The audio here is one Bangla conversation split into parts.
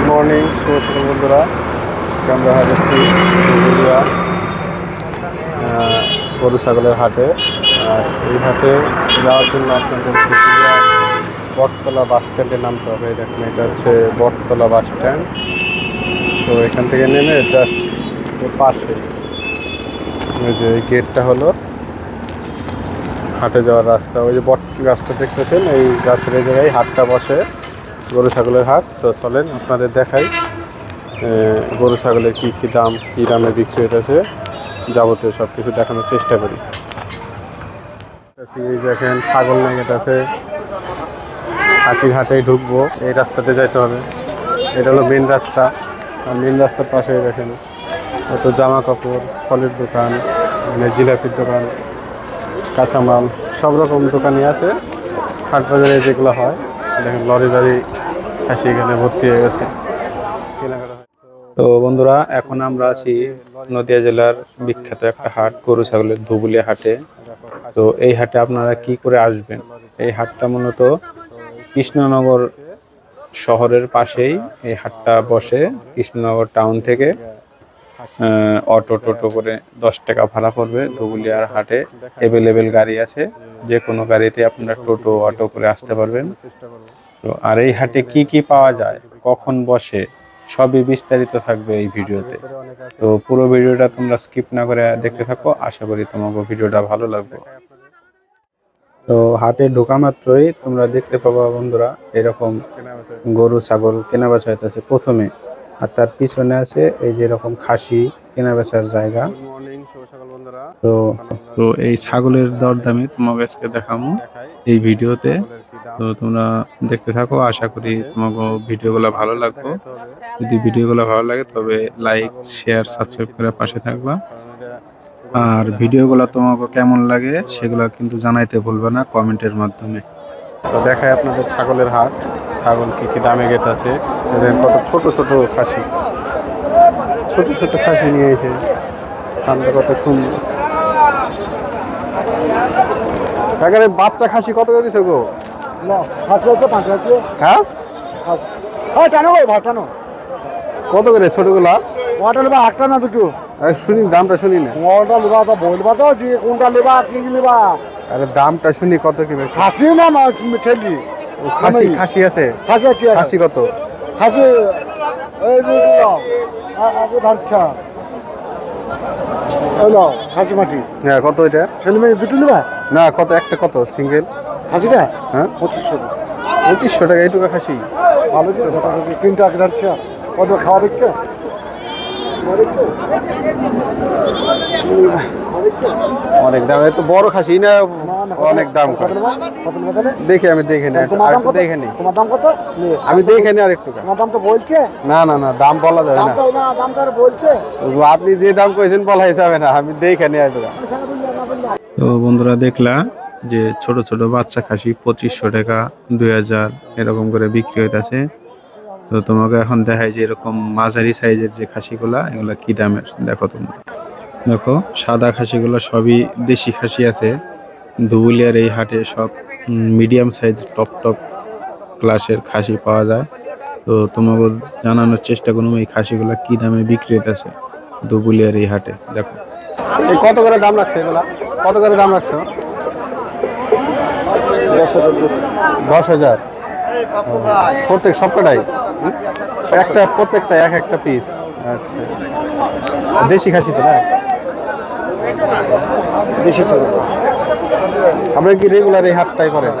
মর্নিং, শুভ সকাল বন্ধুরা। আজকে আমরা যাচ্ছি গরু ছাগলের হাটে। আর এই হাটে যাওয়ার জন্য আপনাদের বটতলা বাস স্ট্যান্ডে নামতে হবে। দেখুন, এটা হচ্ছে বটতলা বাস স্ট্যান্ড। তো এখান থেকে নেমে জাস্ট পাশে ওই যে গেটটা হলো হাটে যাওয়ার রাস্তা। ওই যে বট গাছটা দেখতেছেন, এই গাছের এই জায়গায় হাটটা বসে, গরু ছাগলের হাট। তো চলেন আপনাদের দেখাই গরু ছাগলের কী দামে বিক্রি হইতেছে, যাবতীয় সব কিছু দেখানোর চেষ্টা করি। এই দেখেন ছাগল নিয়ে গেছে, হাসির হাটেই ঢুকবো, এই রাস্তাতে যাইতে হবে। এটা হলো মেন রাস্তা। আর মেন রাস্তার পাশে দেখেন কত জামা কাপড়, ফলের দোকান, মানে জিলাপির দোকান, কাঁচামাল, সব রকম দোকানই আছে। হাট বাজারে যেগুলো হয় দেখেন, লরি হাসি এখানে ভর্তি হয়ে গেছে, কেনাকাটা হয়। তো বন্ধুরা, এখন আমরা আছি নদিয়া জেলার বিখ্যাত একটা হাট, গরু ছাগলের ধুবুলিয়া হাটে। তো এই হাটে আপনারা কি করে আসবেন? এই হাটটা মূলত কৃষ্ণনগর শহরের পাশেই এই হাটটা বসে। কৃষ্ণনগর টাউন থেকে টোটো করে 10 টাকা ভাড়া পড়বে। ধুবুলিয়ার হাটে অ্যাভেলেবেল গাড়ি আছে, যে কোনো গাড়িতে আপনারা টোটো অটো করে আসতে পারবেন। তো আর এই হাটে কি পাওয়া যায়, কখন বসে, সবই বিস্তারিত থাকবে এই ভিডিওতে। তো পুরো ভিডিওটা তোমরা স্কিপ না করে দেখতে থাকো, আশা করি তোমাকে ভিডিওটা ভালো লাগবে। তো হাটে ঢোকা মাত্রই তোমরা দেখতে পাবা বন্ধুরা, এরকম গরু ছাগল কেনা বেচা হইতেছে প্রথমে। আর তার পিছনে আছে এই যে এরকম খাসি কেনা বেচার জায়গা। তো এই ছাগলের দরদামে তোমাকে আজকে দেখাবো এই ভিডিওতে। তো তোমরা দেখতে থাকো, আশা করি তোমাকে ভিডিওগুলো ভালো লাগবে। যদি ভিডিওগুলো ভালো লাগে তবে লাইক, শেয়ার, সাবস্ক্রাইব করে পাশে থাকবা। আর ভিডিওগুলো তোমাকে কেমন লাগে সেগুলো কিন্তু জানাইতে ভুলবে না কমেন্টের মাধ্যমে। তো দেখায় আপনাদের ছাগলের হাট, ছাগল কি দামে গেতেছে। কত ছোট ছোট খাসি নিয়ে এসে দামটা কত সুন্দর। এখানে বাচ্চা খাসি কত করে দিছে গো? হ্যাঁ, কত করে ছোটগুলা? শুনি দামটা, শুনি না। আরে দামটা শুনি, কত কি খাসি না ছেলি? খাসি আছে। খাসি কত? খাসি খাসি মাটি। হ্যাঁ, কত এটা? ছেলে মেয়ে দুটো নেবা না, কত একটা, কত সিঙ্গেল খাসিটা? হ্যাঁ, 2500 টাকা এইটুকু খাসি। ভালো ছিল, 3টা যাচ্ছে। কত খাওয়া দেখছো? অনেক দাম। এত বড় খাসি না, অনেক দাম। দেখি, আমি দেখে নি। তোমার দাম কত? আমি দেখে নি আরেকটু। তোমার দাম তো বলছে। না, দাম বলা যাবে না। দাম তো বলছে। আপনি যে দাম কইছেন বলাই যাবে না, আমি দেখে নি আরেকটু। তো বন্ধুরা, দেখলা যে ছোট ছোট বাচ্চা খাসি 2500 টাকা, 2000 এরকম করে বিক্রি হইতাছে। তো তোমাকে এখন দেখাই যে এরকম মাঝারি সাইজের যে খাসিগুলা, এগুলা কি দামের দেখো তোমরা। দেখো, সাদা খাসিগুলো সবই দেশি খাসি আছে। ধুবুলিয়ার এই হাটে সব মিডিয়াম সাইজ টপ ক্লাসের খাসি পাওয়া যায়। তো তোমাকে জানানোর চেষ্টা করবো এই খাসিগুলা কি দামে বিক্রি হইতেছে ধুবুলিয়ার এই হাটে। দেখো কত করে দাম রাখছে এগুলা, কত করে দাম রাখছে? 10,000 প্রত্যেক সবকটাই? প্রত্যেকটা এক একটা পিস। আচ্ছা, দেশি খাসি তো না? দেশি তো। আপনারা কি রেগুলার এই হাটটাই করেন?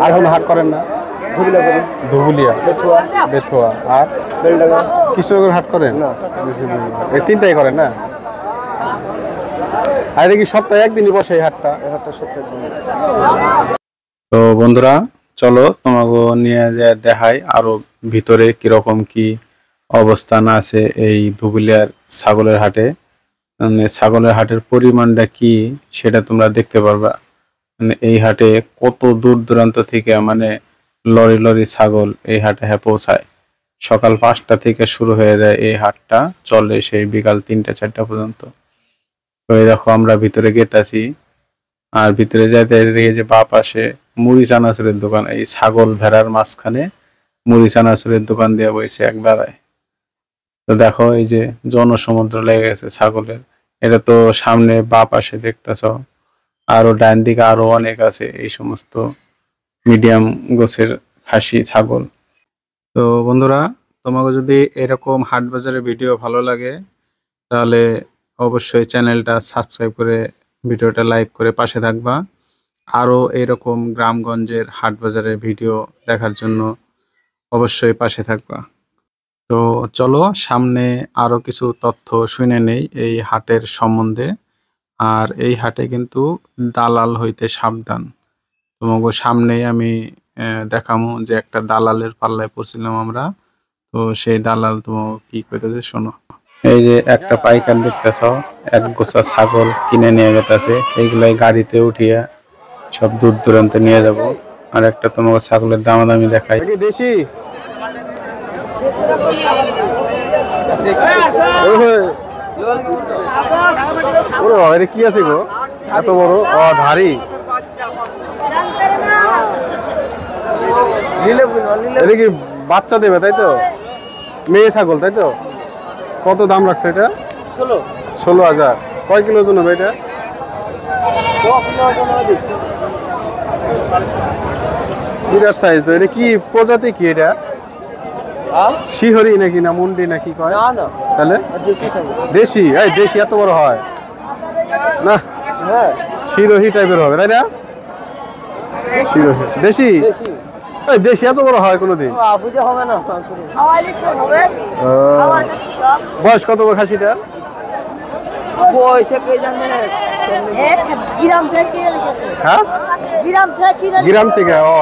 আর কোনো হাট করেন না? ধুবুলিয়া, বেথুয়া আর কৃষ্ণনগর হাট করেন? এই 3টাই করেন না? আর কি সপ্তাহে একদিনই বসে এই হাটটা? তো বন্ধুরা, চলো তোমাকে নিয়ে দেখাই আরো ভিতরে কিরকম কি অবস্থান আছে এই ধুবুলিয়ার ছাগলের হাটে। মানে ছাগলের হাটের পরিমাণটা কি সেটা তোমরা দেখতে পারবা। মানে এই হাটে কত দূর দূরান্ত থেকে মানে লরি ছাগল এই হাটে পৌঁছায়। সকাল 5টা থেকে শুরু হয়ে যায় এই হাটটা, চলে সেই বিকাল 3টা-4টা পর্যন্ত। তো এই দেখো, আমরা ভিতরে গেতাছি। আর ভিতরে যাইতে দেখি যে বাঁ পাশে মুড়ি চানাচুরের দোকান। এই ছাগল ভেড়ার মাঝখানে মুড়ি চানাচুরের দোকান দিয়ে বইছে এক দাঁড়ায়। তো দেখো এই যে জনসমুদ্র লেগে গেছে ছাগলের। এটা তো সামনে বাঁ পাশে দেখতেছ, আরো ডান দিকে আরো অনেক আছে এই সমস্ত মিডিয়াম গোছের খাসি ছাগল। তো বন্ধুরা, তোমাকে যদি এরকম হাট বাজারের ভিডিও ভালো লাগে তাহলে অবশ্যই চ্যানেলটা সাবস্ক্রাইব করে ভিডিওটা লাইক করে পাশে থাকবা। আরও এরকম গ্রামগঞ্জের হাট বাজারের ভিডিও দেখার জন্য অবশ্যই পাশে থাকবা। তো চলো সামনে আরও কিছু তথ্য শুনে নেই এই হাটের সম্বন্ধে। আর এই হাটে কিন্তু দালাল হইতে সাবধান। তোমাকে সামনেই আমি দেখামো যে একটা দালালের পাল্লায় পড়ছিলাম আমরা। তো সেই দালাল তোমাকে কি করতেছে শোনো। এই যে একটা পাইকার দেখতেছ, এক গোছা ছাগল কিনে নিয়ে গেছে। এইগুলাই গাড়িতে উঠিয়ে সব দূর দূরান্তে নিয়ে যাব। আর একটা তোমাকে ছাগলের দামাদামি দেখাই। দেশি কি আছে গো এত বড় ধারি? এটা কি বাচ্চা দেবে তাই তো? মেয়ে ছাগল তাই তো? কত দাম রাখছে এটা? 16,000। কয় কিলো ওজন হবে এটা? বিরাট সাইজ তো। এটা কি প্রজাতি কি এটা? শিহরি নাকি না মুন্ডি নাকি কয়? তাহলে দেশি। এই দেশি এত বড় হয় না? শিরোহী টাইপের হবে তাই না? শিরোহী দেশি। এই দেশি এত বড় হয় কোনোদিন? বয়স কত খাসিটা? হ্যাঁ, গ্রাম থেকে। ও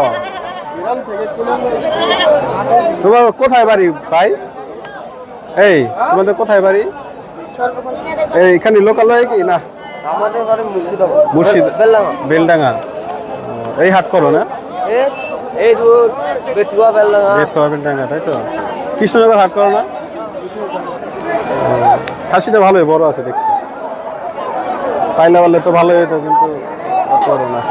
তোমার কোথায় বাড়ি ভাই? এই তোমাদের কোথায় বাড়ি? এইখানে লোকাল হয় কি না? আমাদের বাড়ি বেলডাঙ্গা। এই হাট করো না? এই রোড বেতুয়া বেলডাঙ্গা তাই তো? কৃষ্ণনগর হাট করো না? খাসিটা ভালোই বড় আছে দেখতে। পাইলা বললে তো ভালোই হতো, কিন্তু করো না।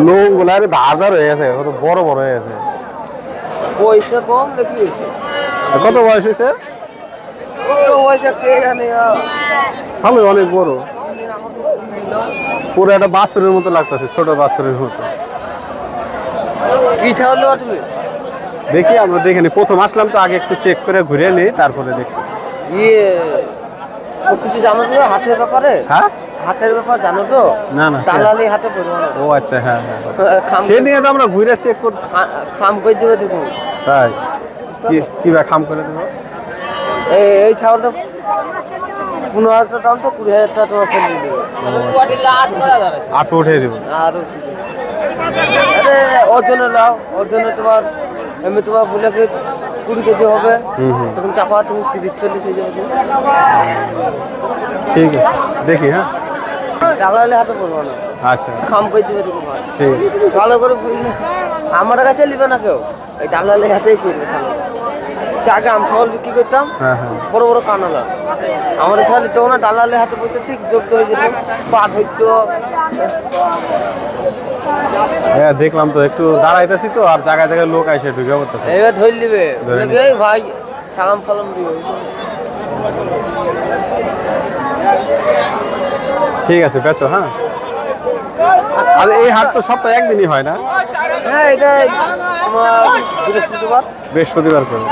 লোক গুলা ধার হয়ে গেছে, কত বড় বড় হয়ে গেছে। পয়সা কম দেখি। কত বয়স হয়েছে? ভালো, অনেক বড়। পুরো একটা বাছুরের মতো লাগতেছে, ছোট বাছুরের মতো। কি ছাগল তুমি? দেখি আমরা দেখিনি, প্রথম আসলাম তো, আগে একটু চেক করে ঘুরে নিই তারপরে দেখতেছি। সবকিছু জানো তো হাটের ব্যাপারে? হ্যাঁ, হাটের ব্যাপার জানো তো? না না, দালালি হাটে পড়বো না। ও আচ্ছা, হ্যাঁ হ্যাঁ, সে নিয়ে তো আমরা ঘুরে চেক কর। খাম করে দেবে দেখুন। তাই কি ভাই খাম করে দেবো? এই ছাগলটা 15,000 দাম তো 20,000 টাকা তোমার সেল দিয়ে দেবে। আটু উঠে দেবো। আর ওজনে নাও, ওজনে তোমার এমনি তোমার বলে 20 কেজি হবে, তখন চাপা তুমি 30-40 হয়ে যাবে। ঠিক আছে, দেখি। হ্যাঁ, দালালি হাতে পড়বো না। আচ্ছা, খাম করে দিবে দেখুন ভাই। ঠিক আছে, ভালো করে আমার কাছে নিবে না কেউ, এই দালালি হাতেই করবে। সে আগে আমি ছাগল বিক্রি করতাম, বড় বড় কানালা আমাদের সাথে তো না, দালালি হাতে পড়তে ঠিক যোগ্য হয়ে যেত, পাট হইতো। হ্যাঁ, দেখলাম তো, একটু দাঁড়াইতেছি তো, আর জায়গায় জায়গায় লোক আইসে ঢুকে পড়তেছে। এবার ধরে নিবে, ভাই সালাম ফালাম দিবে। ঠিক আছে, বেচো। হ্যাঁ, আর এই হাট তো সপ্তাহে একদিনই হয় না? হ্যাঁ, এটা তোমার বৃহস্পতিবার করে,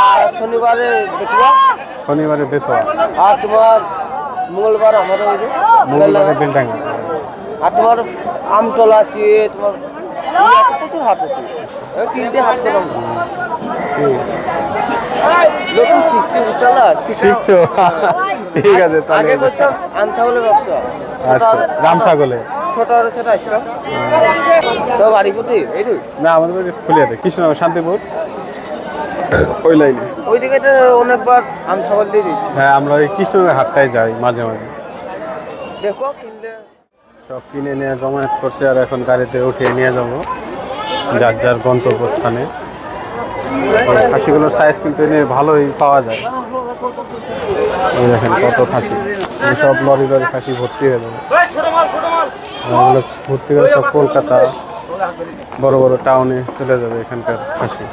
আর শনিবারে বেতুয়া। শনিবারে বেতুয়া, আর তোমার মঙ্গলবার আমাদের মঙ্গলবারে বেলডাঙ্গা। আর তোমার আমতলা আছে, তোমার প্রচুর হাট আছে। 3টে হাট করলাম। নতুন শিখছি, বুঝতে পারলা? শিখছো? ঠিক আছে, আগে করতাম আম ছাগলের ব্যবসা। আচ্ছা, রাম ছাগলে ছোট আর সেটা আসতাম। তো বাড়ি কোথায়? এই তো না, আমাদের বাড়ি ফুলিয়াতে, কৃষ্ণনগর শান্তিপুর ওই লাইনে। ওই দিকে অনেকবার আম ছাগল দিয়ে দিচ্ছি। হ্যাঁ, আমরা ওই কৃষ্ণনগর হাটটায় যাই মাঝে মাঝে। দেখো কিনলে সব কিনে নিয়ে জমায়েত করছে, আর এখন গাড়িতে উঠিয়ে নিয়ে যাবো যার যার গন্তব্যস্থানে। খাসিগুলোর সাইজ কিন্তু এনে ভালোই পাওয়া যায়। এই দেখেন কত খাসি, সব লরি লরি খাসি ভর্তি হয়ে যাবে। ভর্তি করে সব কলকাতা বড় বড় টাউনে চলে যাবে এখানকার খাসি।